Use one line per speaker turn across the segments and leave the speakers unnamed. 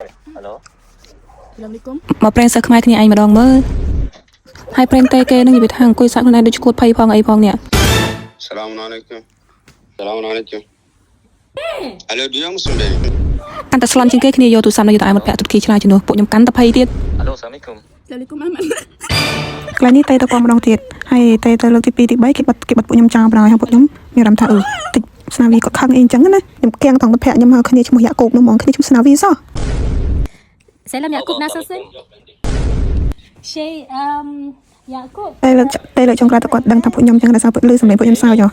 Alo.
Mà prank sao mai thì anh mà đòn mơ hai prank tay kê nó như bị thằng quay sẵn này được cột pay phong ấy phong nè.
Assalamualaikum. Assalamualaikum. Alo, dia musim baby.
Anh ta slon trên kê khi vô tụ xăm nó như tại một pẹt tụt kỳ chlai cho nó bộ nhom cắn ta pay tiết.
Alo, Assalamualaikum.
Cái này tay ta qua một đòn tiết hay tay ta lơ tí pi tí bấy cái bật bộ nhom chào vào hay bộ nhom miêu làm thở tịch snavi có khăng in trắng á nhom keng thằng một pẹt nhom khi này chúng mày cột nó mong khi này chúng snavi sao?
Saya làm Yakub nasa sen. Shay Yakub.
Đây là trong ra ta quạt đang tập bộ nhom chẳng là sao bộ lư sầm bộ nhom sao rồi?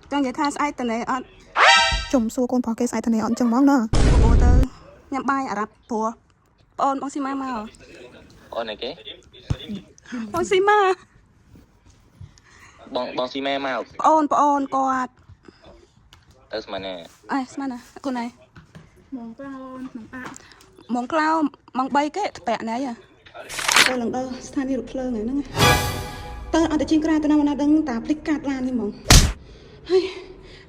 Trong vậy tha sai tên này ăn chùm xua con phò cái sai tên này ăn trong món đó.
Bộ tơ nhắm bay Ả Rập bùa ôn bông xi ma mà
Ôn này kế.
bông xi ma
Bong si me mau.
ôn quạt
Terus mana?
ai mana cô này mong cloud mong bay cái bẹ này à tôi lần đâu stan đi được phơi này nữa tôi ở trên kra tôi nào đang tạp lịch cát lan đi mong hay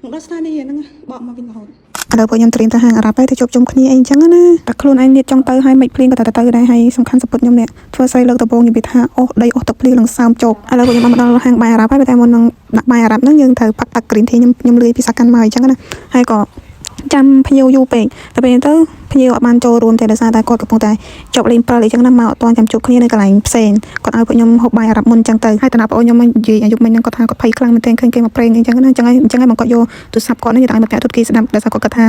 mong đó stan đi nữa bọn mà bình hồn
Ada bộ nhom trim ta hàng Ả Rập ấy thì chụp chung khi anh chẳng áแต่ខ្លួនឯងនេះចង់ទៅឲ្យមិនភ្លៀងក៏តែទៅដែរហើយសំខាន់សពុតខ្ញុំនេះធ្វើស្អីលើកដំបូងនិយាយថាអូដីអូទឹកភ្លៀងនឹងសើមជោគឥឡូវពួកខ្ញុំមកដល់ហាងបាយអារ៉ាប់ហើយតែមុននឹងដាក់បាយអារ៉ាប់ហ្នឹងយើងត្រូវផឹកទឹក green tea ខ្ញុំលឿនពីសាកាន់មកអញ្ចឹងណាហើយក៏ចាំភ្ញៀវយូរពេកតែពេលទៅភ្ញៀវអត់បានចូលរួមទេដោយសារតែគាត់កំពុងតែចប់លេង7អញ្ចឹងណាមកអត់ទាន់ចាំជួបគ្នានៅកន្លែងផ្សេងគាត់ឲ្យពួកខ្ញុំហូបបាយអារ៉ាប់មុនអញ្ចឹងទៅហើយតាណាបងខ្ញុំនិយាយអាយុមិញហ្នឹងគាត់ថាគាត់ភ័យខ្លាំងមែនទែនឃើញគេមកប្រេងអញ្ចឹងណាអញ្ចឹងហើយមកគាត់យកទូរស័ព្ទគាត់នេះឲ្យមកអ្នកទូតគីស្ដាប់ដោយសារគាត់ថា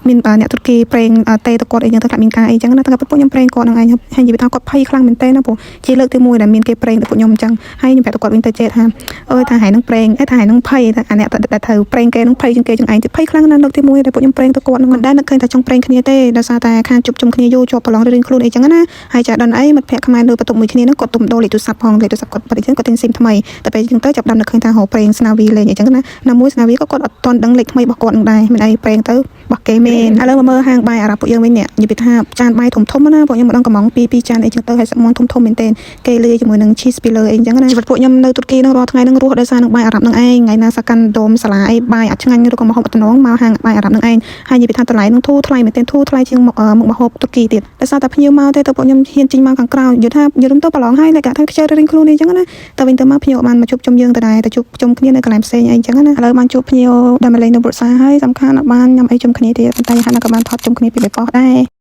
មានអ្នកទូតគីប្រេងទេទៅគាត់អីអញ្ចឹងទៅគាត់មានការអីអញ្ចឹងណាតែពួកខ្ញុំប្រេងគាត់នឹងឯងហើយនិយាយថាគាត់ភ័យខ្លាំងមែនទែនណាព្រោះជាលើកទី1ដែលមានគេប្រេងទៅពួកខ្ញុំអញ្ចឹងហើយខ្ញុំប្រាប់ទៅគាត់វិញទៅចេះថាអើយថាហែនឹងប្រេងថាហែនឹងភ័យថាអាអ្នកដែលត្រូវប្រេងគេនឹងភ័យជាងគេចឹងឯងទៅភ័យខ្លាំងណាស់លើកទី1ដែលពួកខ្ញុំប្រេងទៅគាត់នឹងមិនដែលនឹកឃើញថាចង់ប្រេងគ្នាទេដោយសារតែខាងជប់ជុំគ្នាយូរជាប់ប្រឡងរៀងខ្លួនអីចឹងណាហើយចាដល់អីមិត្តភក្តិខ្មែរលើបន្ទប់មួយគ្នាហ្នឹងគាត់ទុំដូរលេខទូរស័ព្ទផងលេខទូរស័ព្ទគាត់បាត់អញ្ចឹងគាត់ទិញស៊ីមថ្មីតែពេលចឹងទៅចាប់ដើមនឹកឃើញថាហៅប្រេងស្នាវីលេងអញ្ចឹងណាមួយស្នាវីក៏គាត់អត់ទាន់ដឹងលេខថ្មីរបស់គាត់នឹងដែរមានអីប្រេងទៅបោះគេមែនឥឡូវមកមើលហាងបាយអារ៉ាប់ពួកយើងវិញនេះនិយាយថាចានបាយធំធំណាពួកខ្ញុំម្ដងកំង2ចានអីចឹងទៅហើយសាក់មន់ធំធំមែនទែនគេលាយជាមួយនឹង cheese ពីលើអីចឹងណាជីវិតពួកខ្ញុំនៅទូរគីនោះរាល់ថ្ងៃនឹងរស់ដោយសារនឹងបាយអារ៉ាប់នឹងឯងថ្ងៃណាសាកាន់ដូមសាឡាអីបាយអត់ឆ្ងាញ់ឬក៏មកហូបអត់តំណងមកហាងបាយអារ៉ាប់នឹងឯងហើយនិយាយថាតម្លៃនឹងធូរថ្លៃមែនទែនធូរថ្លៃជាងមុខម្ហូបទូរគីទៀតដោយសារតែភ្ញៀវមកទេទៅពួកខ្ញុំហ៊ានចេញមកខាងក្រៅនិយាយថាយល់ទៅប្រឡងហើយតែគេថាខ្ជិលរៀងខ្លួនអីចឹងណាតែវិញទៅមកភ្ញៀវបានមកជួបជុំយើងទៅដែរទៅជួបជុំគ្នានៅកន្លែងផ្សេងអីចឹងណាឥឡូវបានជួបភ្ញៀវដែលមកលេងនៅព្រឹក្សាហើយសំខាន់អត់បានញ៉ាំអីជុំគ្នាទៀតតែហាក់ក៏បានថតជុំគ្នាពីបេប៉ោះដែរ